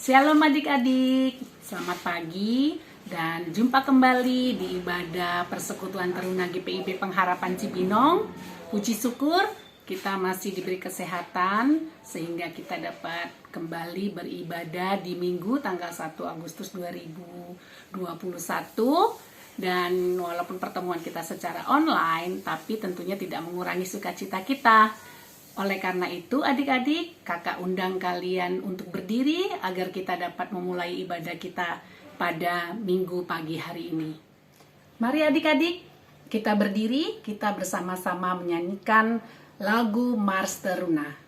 Shalom adik-adik, selamat pagi dan jumpa kembali di ibadah Persekutuan Teruna GPIB Pengharapan Cibinong. Puji syukur kita masih diberi kesehatan sehingga kita dapat kembali beribadah di Minggu tanggal 1 Agustus 2021. Dan walaupun pertemuan kita secara online, tapi tentunya tidak mengurangi sukacita kita. Oleh karena itu, adik-adik, kakak undang kalian untuk berdiri agar kita dapat memulai ibadah kita pada minggu pagi hari ini. Mari adik-adik, kita berdiri, kita bersama-sama menyanyikan lagu Mars Teruna.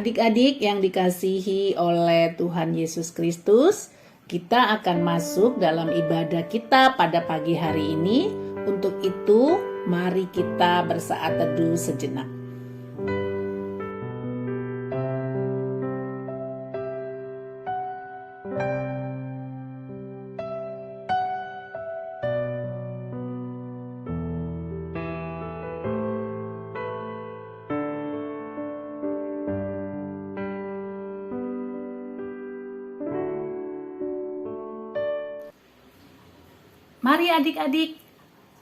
Adik-adik yang dikasihi oleh Tuhan Yesus Kristus, kita akan masuk dalam ibadah kita pada pagi hari ini. Untuk itu, mari kita bersaat teduh sejenak. Mari adik-adik,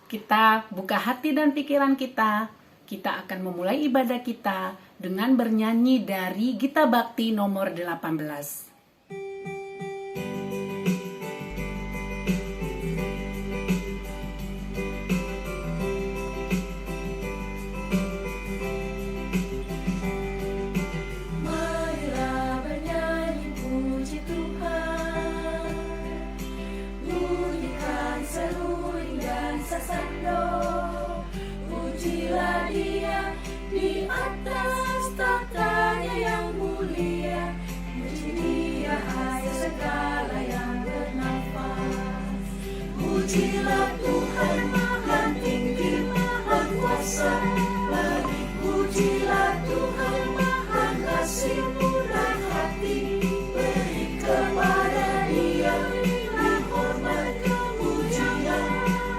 kita buka hati dan pikiran kita. Kita akan memulai ibadah kita dengan bernyanyi dari Gita Bakti nomor 18. Pujilah Dia di atas tahtanya yang mulia, puji Dia hai segala yang bernafas. Pujilah Tuhan Maha Tinggi, Maha Kuasa, bagi pujilah Tuhan Maha Kasih, murah hati, beri kepada Dia hormat kemuliaan,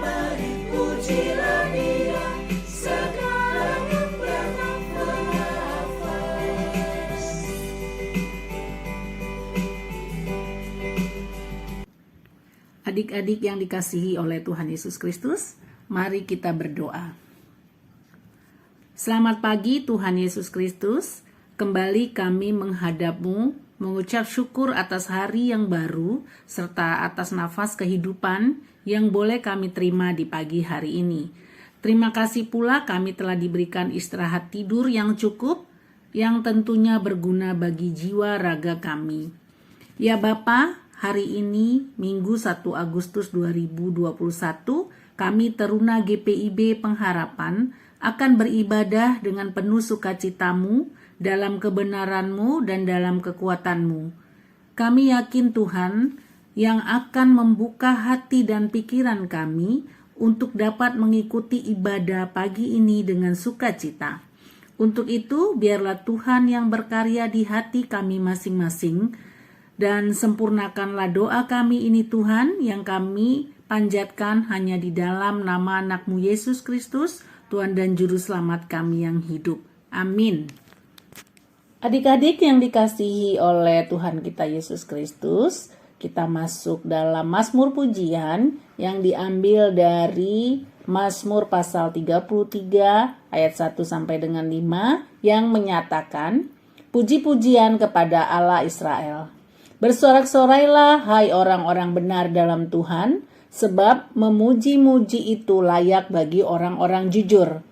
beri pujilah Dia segala yang bernafas. Adik-adik yang dikasihi oleh Tuhan Yesus Kristus, mari kita berdoa. Selamat pagi Tuhan Yesus Kristus, kembali kami menghadap-Mu, mengucap syukur atas hari yang baru, serta atas nafas kehidupan yang boleh kami terima di pagi hari ini. Terima kasih pula kami telah diberikan istirahat tidur yang cukup, yang tentunya berguna bagi jiwa raga kami. Ya Bapa, hari ini Minggu 1 Agustus 2021, kami Teruna GPIB Pengharapan akan beribadah dengan penuh sukacita-Mu, dalam kebenaran-Mu dan dalam kekuatan-Mu. Kami yakin Tuhan yang akan membuka hati dan pikiran kami untuk dapat mengikuti ibadah pagi ini dengan sukacita. Untuk itu, biarlah Tuhan yang berkarya di hati kami masing-masing dan sempurnakanlah doa kami ini Tuhan yang kami panjatkan hanya di dalam nama anak-Mu Yesus Kristus, Tuhan dan Juru Selamat kami yang hidup. Amin. Adik-adik yang dikasihi oleh Tuhan kita Yesus Kristus, kita masuk dalam Mazmur Pujian yang diambil dari Mazmur pasal 33 ayat 1 sampai dengan 5 yang menyatakan, puji-pujian kepada Allah Israel. Bersorak-sorailah hai orang-orang benar dalam Tuhan, sebab memuji-muji itu layak bagi orang-orang jujur.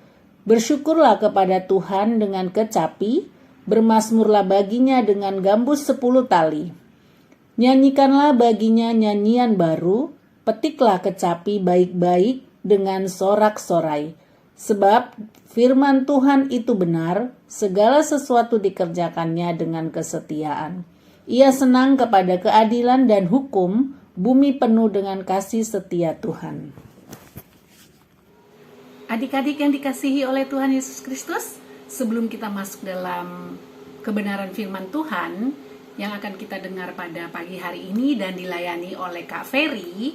Bersyukurlah kepada Tuhan dengan kecapi, bermazmurlah baginya dengan gambus 10 tali. Nyanyikanlah baginya nyanyian baru, petiklah kecapi baik-baik dengan sorak-sorai. Sebab firman Tuhan itu benar, segala sesuatu dikerjakannya dengan kesetiaan. Ia senang kepada keadilan dan hukum, bumi penuh dengan kasih setia Tuhan. Adik-adik yang dikasihi oleh Tuhan Yesus Kristus, sebelum kita masuk dalam kebenaran firman Tuhan yang akan kita dengar pada pagi hari ini dan dilayani oleh Kak Ferry,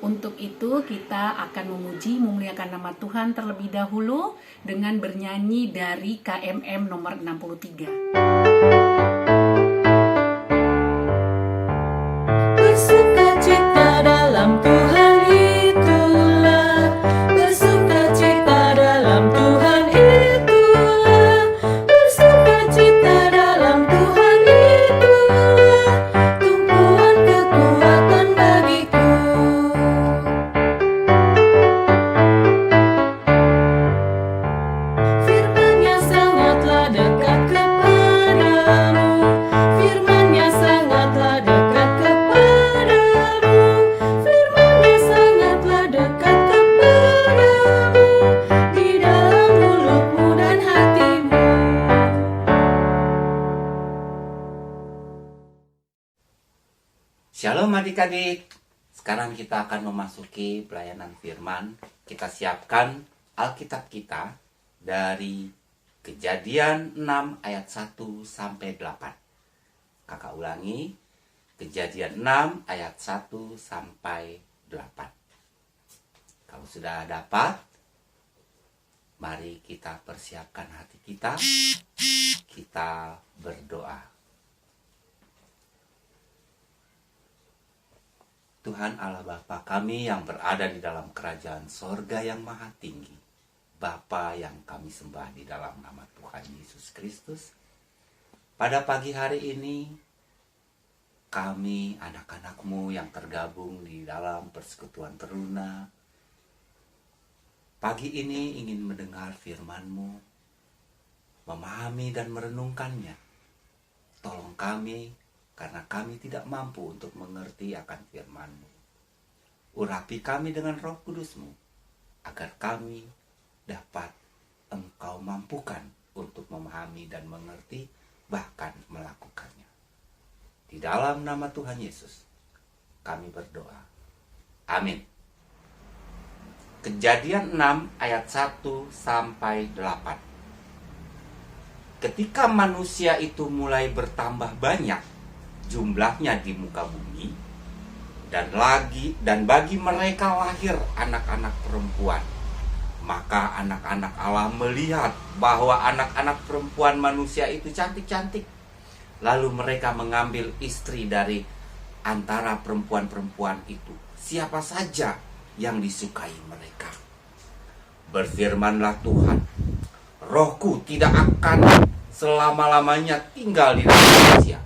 untuk itu kita akan memuji memuliakan nama Tuhan terlebih dahulu dengan bernyanyi dari KMM nomor 63. Bersukacita dalam Tuhan itulah, bersukacita dalam Tuhan itulah, bersukacita dalam Tuhan itulah, tumpuan kekuatan bagiku. Firman-Nya sangatlah dekat kepadamu, firman-Nya sangatlah dekat kepadamu, firman-Nya sangatlah dekat kepadamu, di dalam mulutmu dan hatimu. Shalom adik-adik. Sekarang kita akan memasuki pelayanan firman. Kita siapkan Alkitab kita dari Kejadian 6 ayat 1 sampai 8. Kakak ulangi, Kejadian 6 ayat 1 sampai 8. Kalau sudah dapat, mari kita persiapkan hati kita. Kita berdoa. Tuhan Allah Bapa kami yang berada di dalam kerajaan sorga yang maha tinggi, Bapa yang kami sembah di dalam nama Tuhan Yesus Kristus. Pada pagi hari ini, kami anak-anak-Mu yang tergabung di dalam persekutuan teruna, pagi ini ingin mendengar firman-Mu, memahami dan merenungkannya. Tolong kami, karena kami tidak mampu untuk mengerti akan firman-Mu. Urapi kami dengan Roh Kudus-Mu, agar kami dapat Engkau mampukan untuk memahami dan mengerti, bahkan melakukannya. Di dalam nama Tuhan Yesus, kami berdoa. Amin. Kejadian 6 ayat 1 sampai 8. Ketika manusia itu mulai bertambah banyak jumlahnya di muka bumi, dan bagi mereka lahir anak-anak perempuan, maka anak-anak Allah melihat bahwa anak-anak perempuan manusia itu cantik-cantik. Lalu mereka mengambil istri dari antara perempuan-perempuan itu, siapa saja yang disukai mereka. Berfirmanlah Tuhan, Rohku tidak akan selama-lamanya tinggal di dalam manusia,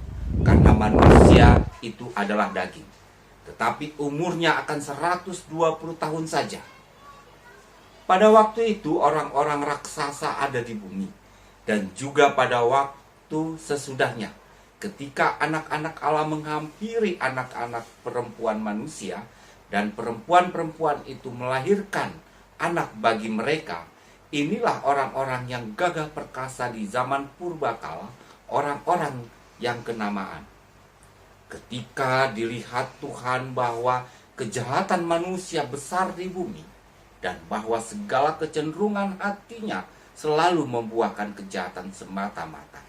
karena manusia itu adalah daging, tetapi umurnya akan 120 tahun saja. Pada waktu itu orang-orang raksasa ada di bumi, dan juga pada waktu sesudahnya, ketika anak-anak Allah menghampiri anak-anak perempuan manusia, dan perempuan-perempuan itu melahirkan anak bagi mereka. Inilah orang-orang yang gagah perkasa di zaman purbakala, orang-orang yang kenamaan. Ketika dilihat Tuhan bahwa kejahatan manusia besar di bumi, dan bahwa segala kecenderungan hatinya selalu membuahkan kejahatan semata-mata.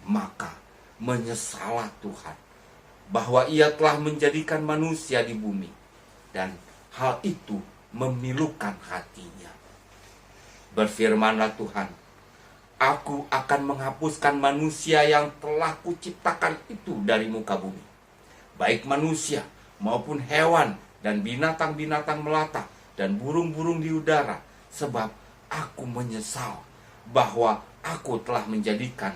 Maka menyesallah Tuhan bahwa ia telah menjadikan manusia di bumi, dan hal itu memilukan hatinya. Berfirmanlah Tuhan, aku akan menghapuskan manusia yang telah kuciptakan itu dari muka bumi, baik manusia maupun hewan dan binatang-binatang melata dan burung-burung di udara, sebab aku menyesal bahwa aku telah menjadikan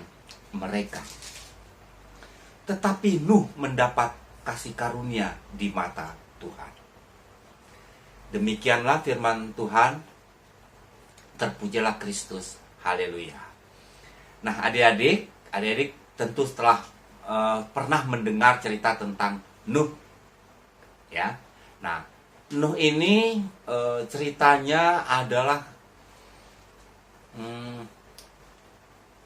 mereka. Tetapi Nuh mendapat kasih karunia di mata Tuhan. Demikianlah firman Tuhan. Terpujilah Kristus. Haleluya. Nah, adik-adik tentu setelah pernah mendengar cerita tentang Nuh, ya. Nah, Nuh ini ceritanya adalah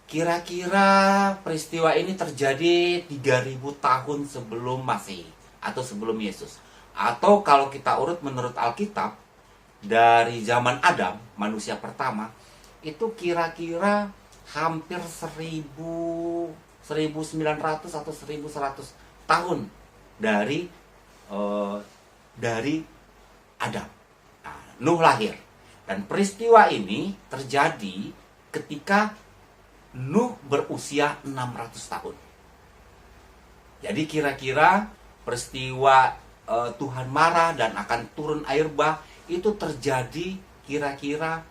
kira-kira peristiwa ini terjadi 3000 tahun sebelum Masehi atau sebelum Yesus. Atau kalau kita urut menurut Alkitab, dari zaman Adam, manusia pertama, itu kira-kira hampir 1900 atau 1100 tahun dari Adam. Nah, Nuh lahir. Dan peristiwa ini terjadi ketika Nuh berusia 600 tahun. Jadi kira-kira peristiwa Tuhan marah dan akan turun air bah itu terjadi kira-kira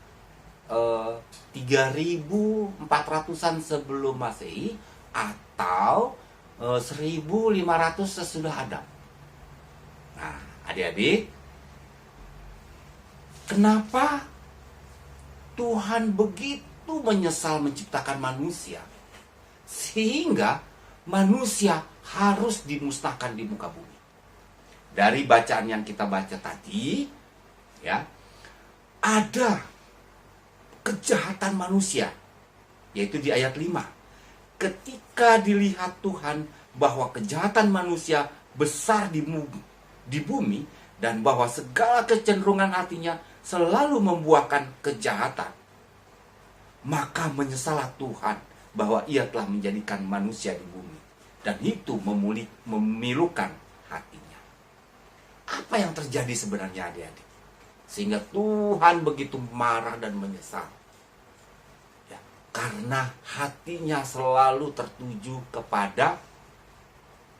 3400-an sebelum Masehi atau 1500 sesudah Adam. Nah, adik-adik, kenapa Tuhan begitu menyesal menciptakan manusia sehingga manusia harus dimusnahkan di muka bumi? Dari bacaan yang kita baca tadi, ya, ada kejahatan manusia, yaitu di ayat 5. Ketika dilihat Tuhan bahwa kejahatan manusia besar di bumi dan bahwa segala kecenderungan hatinya selalu membuahkan kejahatan, maka menyesallah Tuhan bahwa ia telah menjadikan manusia di bumi, dan itu memilukan hatinya. Apa yang terjadi sebenarnya, adik-adik, sehingga Tuhan begitu marah dan menyesal? Ya, karena hatinya selalu tertuju kepada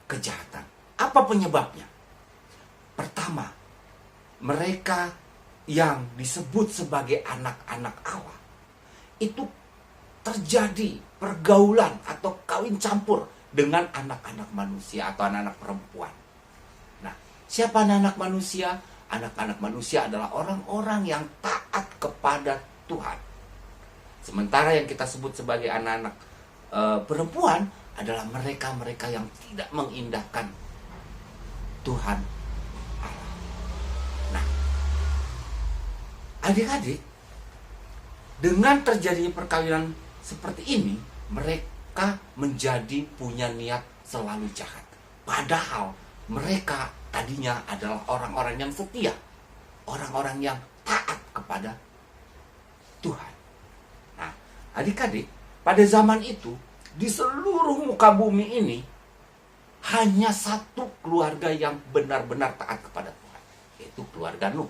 kejahatan. Apa penyebabnya? Pertama, mereka yang disebut sebagai anak-anak Allah itu terjadi pergaulan atau kawin campur dengan anak-anak manusia atau anak-anak perempuan. Nah, siapa anak-anak manusia? Anak-anak manusia adalah orang-orang yang taat kepada Tuhan. Sementara yang kita sebut sebagai anak-anak perempuan adalah mereka-mereka yang tidak mengindahkan Tuhan Allah. Nah, adik-adik, dengan terjadinya perkawinan seperti ini, mereka menjadi punya niat selalu jahat. Padahal mereka tadinya adalah orang-orang yang setia, orang-orang yang taat kepada Tuhan. Nah, adik-adik, pada zaman itu, di seluruh muka bumi ini, hanya satu keluarga yang benar-benar taat kepada Tuhan, yaitu keluarga Nuh.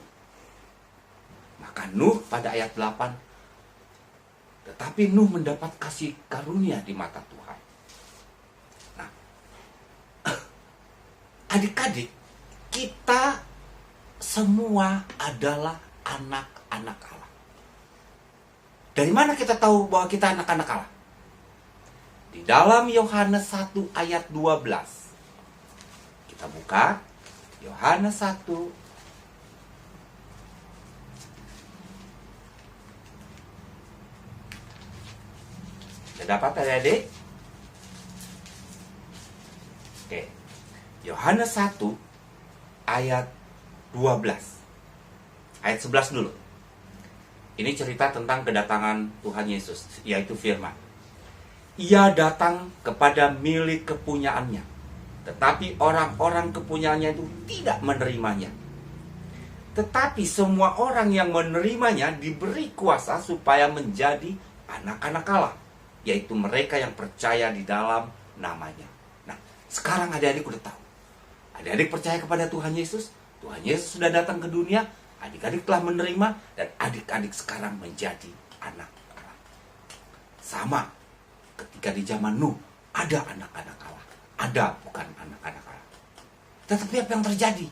Maka Nuh pada ayat 8, tetapi Nuh mendapat kasih karunia di mata Tuhan. Nah, adik-adik, kita semua adalah anak-anak Allah. Dari mana kita tahu bahwa kita anak-anak Allah? Di dalam Yohanes 1 ayat 12. Kita buka Yohanes 1 dapat adik-adik? Oke. Yohanes 1 ayat 12. Ayat 11 dulu. Ini cerita tentang kedatangan Tuhan Yesus, yaitu firman. Ia datang kepada milik kepunyaannya, tetapi orang-orang kepunyaannya itu tidak menerimanya. Tetapi semua orang yang menerimanya diberi kuasa supaya menjadi anak-anak Allah, yaitu mereka yang percaya di dalam namanya. Nah, sekarang adik-adik udah tahu. Adik-adik percaya kepada Tuhan Yesus. Tuhan Yesus sudah datang ke dunia. Adik-adik telah menerima. Dan adik-adik sekarang menjadi anak Allah. Sama ketika di zaman Nuh, ada anak-anak Allah. Ada bukan anak-anak Allah. Tetapi apa yang terjadi?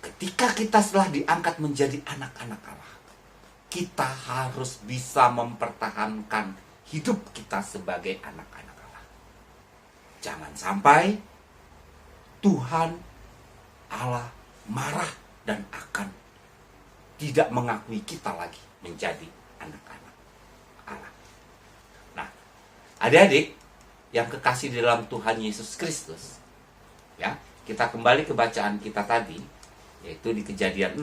Ketika kita setelah diangkat menjadi anak-anak Allah, kita harus bisa mempertahankan hidup kita sebagai anak-anak Allah. Jangan sampai Tuhan Allah marah dan akan tidak mengakui kita lagi menjadi anak-anak Allah. Nah, adik-adik yang kekasih di dalam Tuhan Yesus Kristus, ya, kita kembali ke bacaan kita tadi, yaitu di Kejadian 6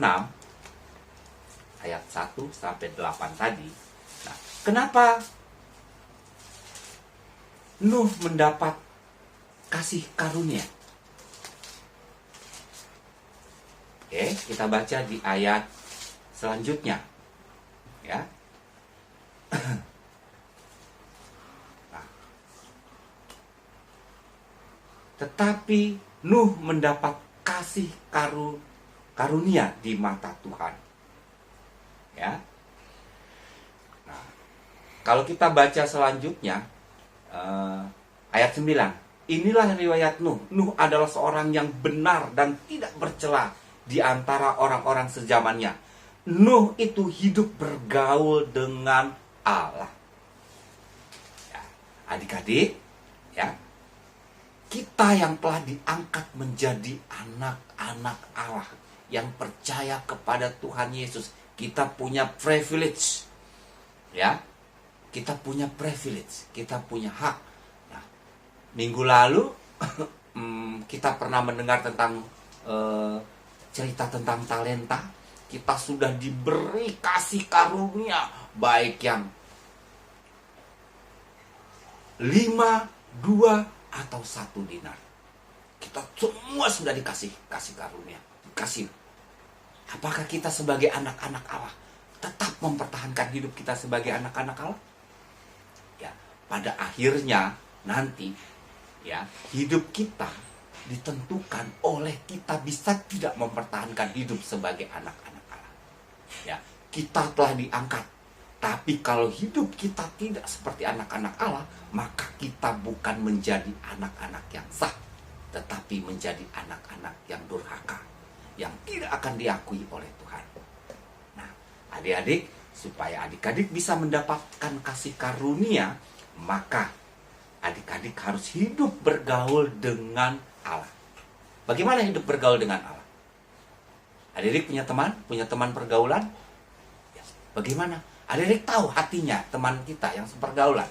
ayat 1 sampai 8 tadi. Nah, kenapa Nuh mendapat kasih karunia? Oke, kita baca di ayat selanjutnya, ya. Nah, tetapi Nuh mendapat kasih karunia di mata Tuhan, ya. Nah, kalau kita baca selanjutnya, ayat 9, inilah riwayat Nuh. Nuh adalah seorang yang benar dan tidak bercela di antara orang-orang sezamannya. Nuh itu hidup bergaul dengan Allah. Ya, adik-adik, ya, kita yang telah diangkat menjadi anak-anak Allah, yang percaya kepada Tuhan Yesus, kita punya privilege, ya, kita punya privilege, kita punya hak. Nah, minggu lalu kita pernah mendengar tentang cerita tentang talenta. Kita sudah diberi kasih karunia, baik yang 5, 2, atau 1 dinar. Kita semua sudah dikasih kasih karunia. Kasih. Apakah kita sebagai anak-anak Allah tetap mempertahankan hidup kita sebagai anak-anak Allah? Ya, pada akhirnya nanti, ya, hidup kita ditentukan oleh kita bisa tidak mempertahankan hidup sebagai anak-anak Allah. Ya, kita telah diangkat. Tapi kalau hidup kita tidak seperti anak-anak Allah, maka kita bukan menjadi anak-anak yang sah, tetapi menjadi anak-anak yang durhaka, yang tidak akan diakui oleh Tuhan. Nah, adik-adik, supaya adik-adik bisa mendapatkan kasih karunia, maka adik-adik harus hidup bergaul dengan Allah. Bagaimana hidup bergaul dengan Allah? Adik-adik punya teman pergaulan? Ya, bagaimana? Adik-adik tahu hatinya teman kita yang sepergaulan?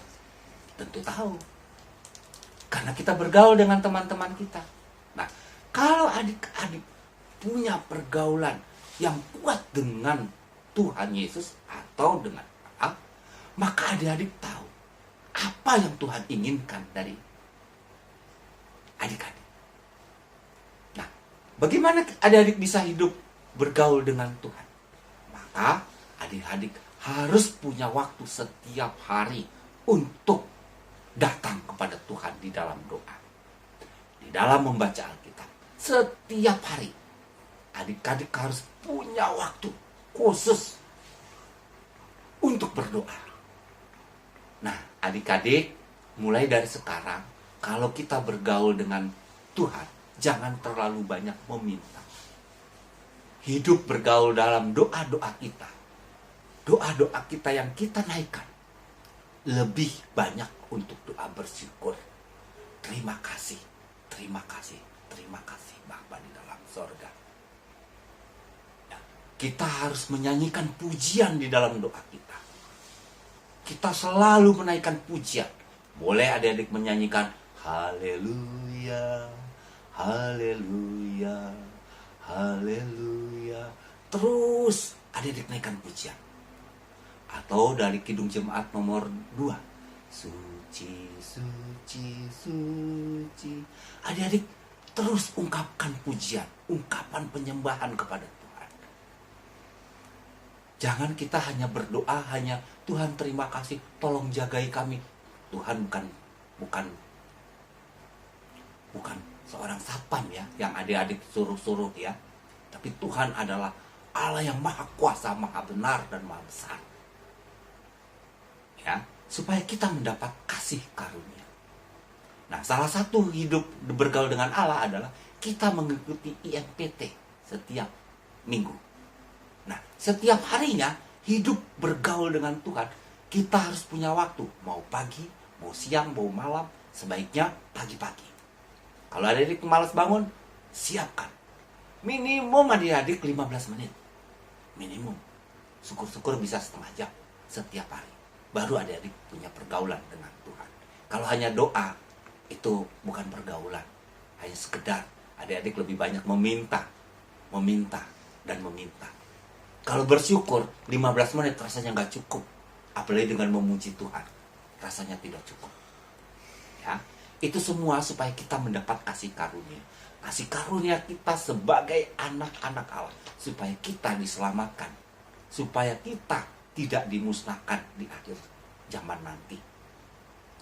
Tentu tahu. Karena kita bergaul dengan teman-teman kita. Nah, kalau adik-adik punya pergaulan yang kuat dengan Tuhan Yesus atau dengan Allah, maka adik-adik tahu apa yang Tuhan inginkan dari adik-adik. Nah, bagaimana adik-adik bisa hidup bergaul dengan Tuhan? Maka adik-adik harus punya waktu setiap hari untuk datang kepada Tuhan di dalam doa, di dalam membaca Alkitab. Setiap hari adik-adik harus punya waktu khusus untuk berdoa. Nah, adik-adik, mulai dari sekarang, kalau kita bergaul dengan Tuhan, jangan terlalu banyak meminta. Hidup bergaul dalam doa-doa kita. Doa-doa kita yang kita naikkan lebih banyak untuk doa bersyukur. Terima kasih, terima kasih, terima kasih Bapa di dalam sorga. Ya, kita harus menyanyikan pujian di dalam doa kita. Kita selalu menaikkan pujian. Boleh adik-adik menyanyikan haleluya, haleluya, haleluya. Terus adik-adik naikkan pujian. Atau dari Kidung Jemaat nomor 2, suci, suci, suci. Adik-adik terus ungkapkan pujian, ungkapan penyembahan kepada Tuhan. Jangan kita hanya berdoa, hanya Tuhan terima kasih, tolong jagai kami. Tuhan bukan seorang satpam ya, yang adik-adik suruh-suruh ya. Tapi Tuhan adalah Allah yang maha kuasa, maha benar, dan maha besar. Ya, supaya kita mendapat kasih karunia. Nah, salah satu hidup bergaul dengan Allah adalah kita mengikuti IMPT setiap minggu. Nah, setiap harinya hidup bergaul dengan Tuhan, kita harus punya waktu. Mau pagi, mau siang, mau malam, sebaiknya pagi-pagi. Kalau adik-adik malas bangun, siapkan. Minimum adik-adik 15 menit. Minimum. Syukur-syukur bisa setengah jam setiap hari. Baru adik-adik punya pergaulan dengan Tuhan. Kalau hanya doa, itu bukan pergaulan. Hanya sekedar adik-adik lebih banyak meminta, dan meminta. Kalau bersyukur 15 menit rasanya nggak cukup. Apalagi dengan memuji Tuhan, rasanya tidak cukup. Ya, itu semua supaya kita mendapat kasih karunia. Kasih karunia kita sebagai anak-anak Allah, supaya kita diselamatkan, supaya kita tidak dimusnahkan di akhir zaman nanti,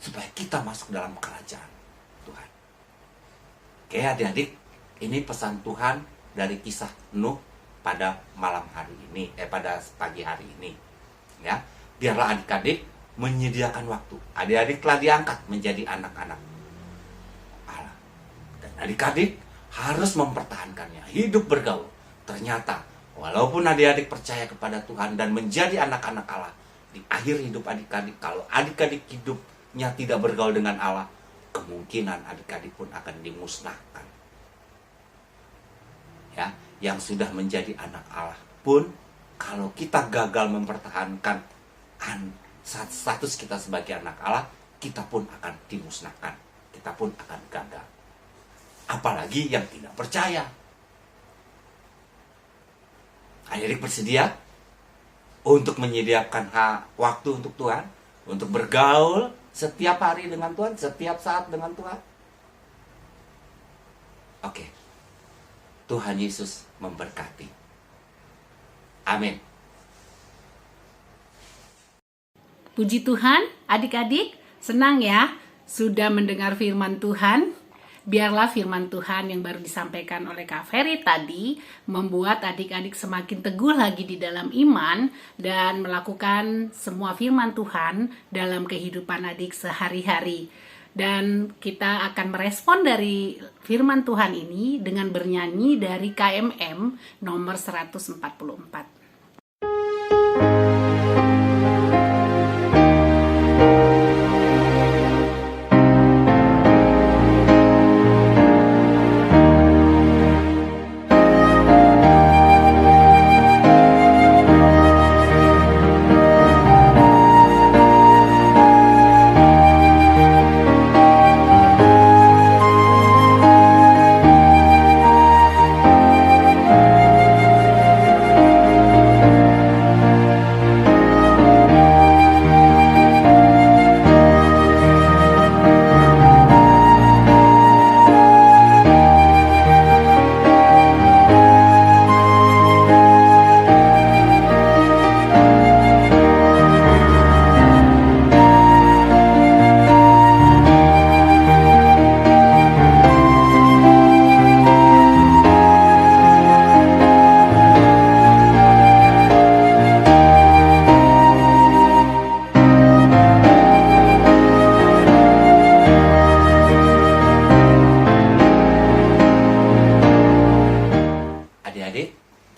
supaya kita masuk dalam kerajaan Tuhan. Oke adik-adik, ini pesan Tuhan dari kisah Nuh pada malam hari ini, pada pagi hari ini. Ya, biarlah adik-adik menyediakan waktu. Adik-adik telah diangkat menjadi anak-anak Allah. Dan adik-adik harus mempertahankannya, hidup bergaul. Ternyata, walaupun adik-adik percaya kepada Tuhan dan menjadi anak-anak Allah, di akhir hidup adik-adik, kalau adik-adik hidupnya tidak bergaul dengan Allah, kemungkinan adik-adik pun akan dimusnahkan. Ya, yang sudah menjadi anak Allah pun, kalau kita gagal mempertahankan status kita sebagai anak Allah, kita pun akan dimusnahkan, kita pun akan gagal. Apalagi yang tidak percaya. Adik-adik bersedia untuk menyediakan waktu untuk Tuhan, untuk bergaul setiap hari dengan Tuhan, setiap saat dengan Tuhan? Oke. Tuhan Yesus memberkati. Amin. Puji Tuhan, adik-adik, senang ya sudah mendengar firman Tuhan. Biarlah firman Tuhan yang baru disampaikan oleh Kak Ferry tadi membuat adik-adik semakin teguh lagi di dalam iman dan melakukan semua firman Tuhan dalam kehidupan adik sehari-hari. Dan kita akan merespon dari firman Tuhan ini dengan bernyanyi dari KMM nomor 144.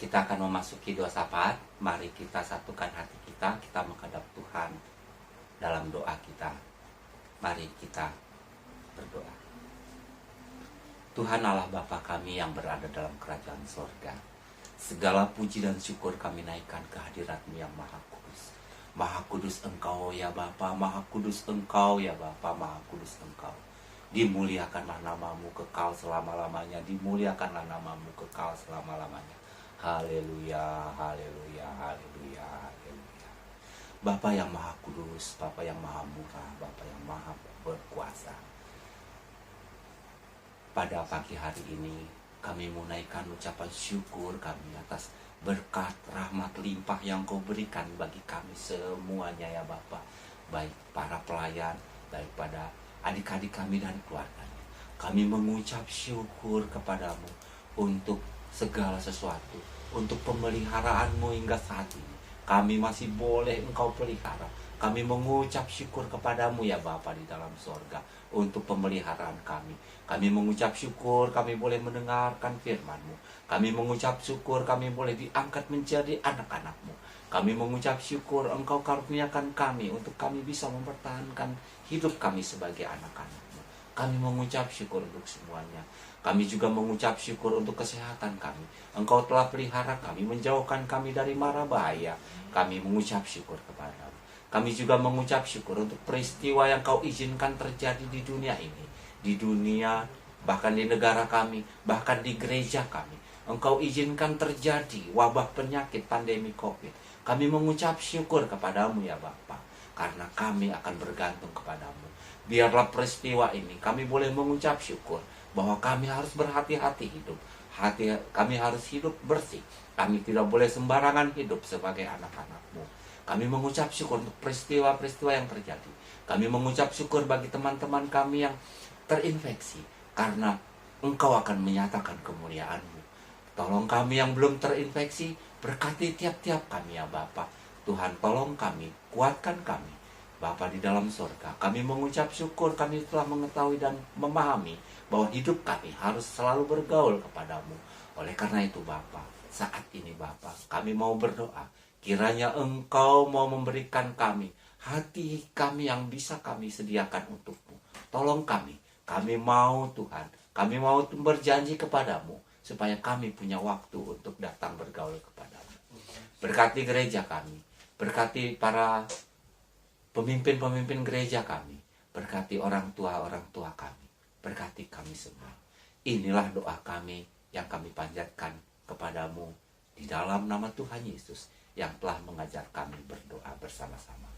Kita akan memasuki doa syafaat. Mari kita satukan hati kita, kita menghadap Tuhan dalam doa kita. Mari kita berdoa. Tuhan Allah Bapa kami yang berada dalam kerajaan sorga, segala puji dan syukur kami naikkan ke hadirat-Mu yang Maha Kudus. Maha Kudus Engkau ya Bapa, Maha Kudus Engkau ya Bapa, Maha Kudus Engkau. Dimuliakanlah nama-Mu kekal selama-lamanya, dimuliakanlah nama-Mu kekal selama-lamanya. Haleluya, haleluya, haleluya, haleluya. Bapa yang Maha Kudus, Bapa yang Maha Murah, Bapa yang Maha Berkuasa. Pada pagi hari ini kami menaikkan ucapan syukur kami atas berkat rahmat limpah yang kau berikan bagi kami semuanya ya Bapa, baik para pelayan, daripada adik-adik kami dan keluarganya. Kami mengucap syukur kepadamu untuk segala sesuatu, untuk pemeliharaanmu hingga saat ini. Kami masih boleh engkau pelihara. Kami mengucap syukur kepadamu ya Bapa di dalam sorga untuk pemeliharaan kami. Kami mengucap syukur kami boleh mendengarkan firman-Mu. Kami mengucap syukur kami boleh diangkat menjadi anak-anak-Mu. Kami mengucap syukur engkau karuniakan kami untuk kami bisa mempertahankan hidup kami sebagai anak-anak-Mu. Kami mengucap syukur untuk semuanya. Kami juga mengucap syukur untuk kesehatan kami. Engkau telah pelihara kami, menjauhkan kami dari mara bahaya. Kami mengucap syukur kepadamu. Kami juga mengucap syukur untuk peristiwa yang kau izinkan terjadi di dunia ini. Di dunia, bahkan di negara kami, bahkan di gereja kami. Engkau izinkan terjadi wabah penyakit pandemi COVID. Kami mengucap syukur kepadamu ya Bapa, karena kami akan bergantung kepadamu. Biarlah peristiwa ini kami boleh mengucap syukur bahwa kami harus berhati-hati hidup. Kami harus hidup bersih. Kami tidak boleh sembarangan hidup sebagai anak-anak-Mu. Kami mengucap syukur untuk peristiwa-peristiwa yang terjadi. Kami mengucap syukur bagi teman-teman kami yang terinfeksi, karena Engkau akan menyatakan kemuliaan-Mu. Tolong kami yang belum terinfeksi, berkati tiap-tiap kami ya Bapa. Tuhan tolong kami, kuatkan kami. Bapa di dalam surga, kami mengucap syukur kami telah mengetahui dan memahami bahwa hidup kami harus selalu bergaul kepadamu. Oleh karena itu Bapa, saat ini Bapa, kami mau berdoa. Kiranya Engkau mau memberikan kami hati kami yang bisa kami sediakan untuk-Mu. Tolong kami mau Tuhan, kami mau berjanji kepadamu, supaya kami punya waktu untuk datang bergaul kepadamu. Berkati gereja kami, berkati para pemimpin-pemimpin gereja kami, berkati orang tua kami, berkati kami semua. Inilah doa kami yang kami panjatkan kepadamu di dalam nama Tuhan Yesus yang telah mengajar kami berdoa bersama-sama.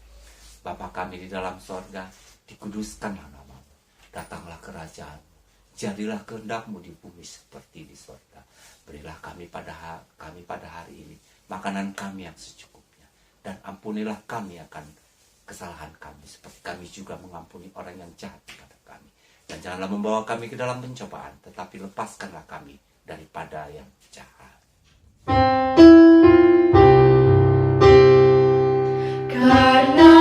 Bapa kami di dalam sorga, dikuduskanlah namamu. Datanglah kerajaan, jadilah kehendak-Mu di bumi seperti di sorga. Berilah kami pada hari ini makanan kami yang secukupnya, dan ampunilah kami akan kesalahan kami, seperti kami juga mengampuni orang yang jahat kepada kami. Dan janganlah membawa kami ke dalam pencobaan, tetapi lepaskanlah kami daripada yang jahat. Karena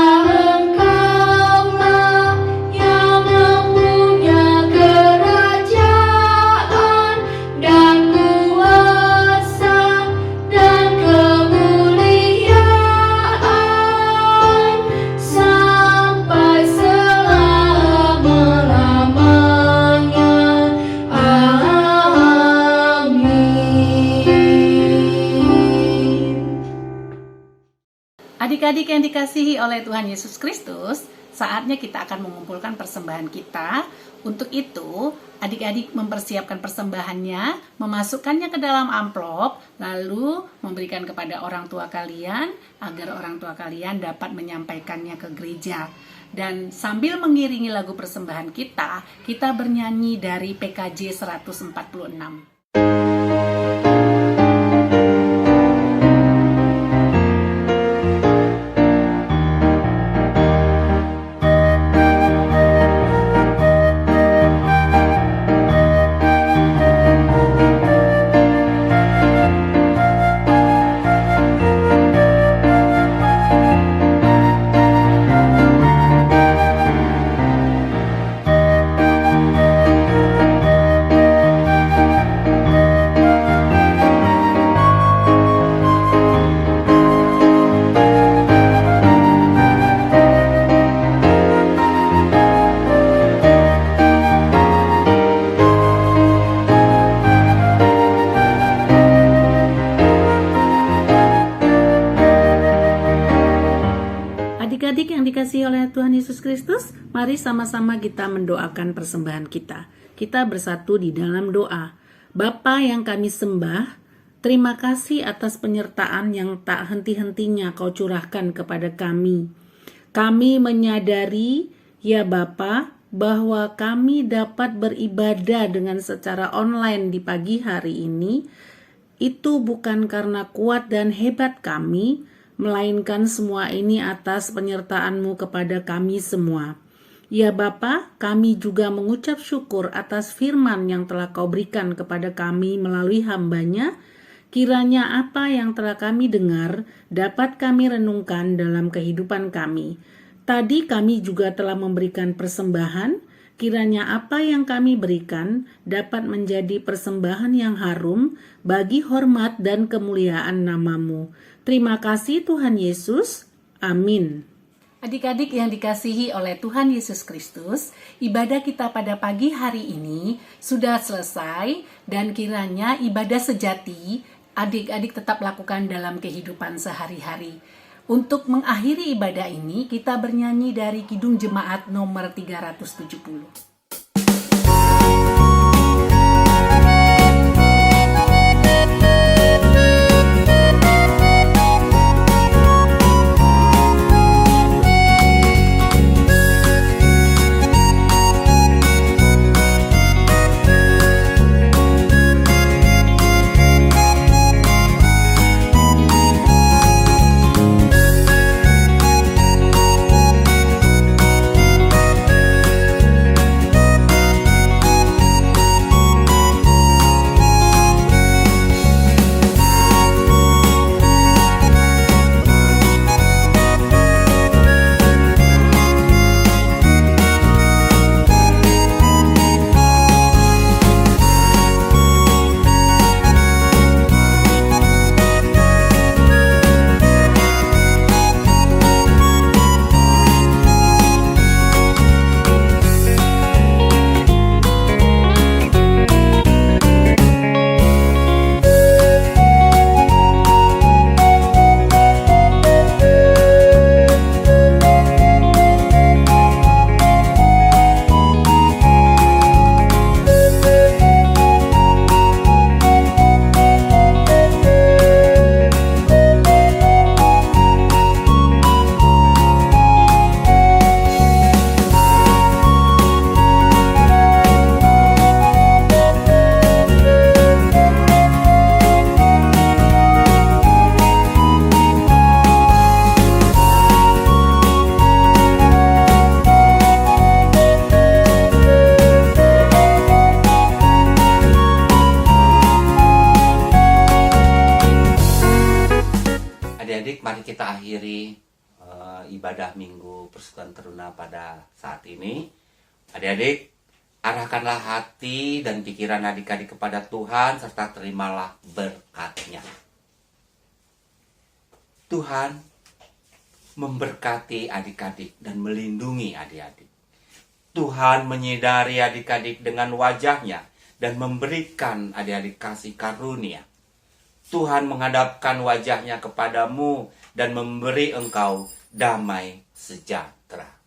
Engkaulah yang mempunyai kerajaan dan kuasa dan kemuliaan sampai selama-lamanya. Amin. Adik-adik yang dikasihi oleh Tuhan Yesus Kristus, saatnya kita akan mengumpulkan persembahan kita. Untuk itu, adik-adik mempersiapkan persembahannya, memasukkannya ke dalam amplop, lalu memberikan kepada orang tua kalian, agar orang tua kalian dapat menyampaikannya ke gereja. Dan sambil mengiringi lagu persembahan kita bernyanyi dari PKJ 146. Adik-adik yang dikasihi oleh Tuhan Yesus Kristus, mari sama-sama kita mendoakan persembahan kita. Kita bersatu di dalam doa. Bapa yang kami sembah, terima kasih atas penyertaan yang tak henti-hentinya Kau curahkan kepada kami. Kami menyadari, ya Bapa, bahwa kami dapat beribadah dengan secara online di pagi hari ini Itu bukan karena kuat dan hebat kami, melainkan semua ini atas penyertaan-Mu kepada kami semua. Ya Bapa, kami juga mengucap syukur atas firman yang telah Kau berikan kepada kami melalui hamba-Nya. Kiranya apa yang telah kami dengar dapat kami renungkan dalam kehidupan kami. Tadi kami juga telah memberikan persembahan, kiranya apa yang kami berikan dapat menjadi persembahan yang harum bagi hormat dan kemuliaan nama-Mu. Terima kasih Tuhan Yesus. Amin. Adik-adik yang dikasihi oleh Tuhan Yesus Kristus, ibadah kita pada pagi hari ini sudah selesai dan kiranya ibadah sejati adik-adik tetap lakukan dalam kehidupan sehari-hari. Untuk mengakhiri ibadah ini, kita bernyanyi dari Kidung Jemaat nomor 370. Adik-adik, mari kita akhiri ibadah Minggu Persekutuan Teruna pada saat ini. Adik-adik, arahkanlah hati dan pikiran adik-adik kepada Tuhan serta terimalah berkat-Nya. Tuhan memberkati adik-adik dan melindungi adik-adik. Tuhan menyadari adik-adik dengan wajah-Nya dan memberikan adik-adik kasih karunia. Tuhan menghadapkan wajah-Nya kepadamu dan memberi engkau damai sejahtera.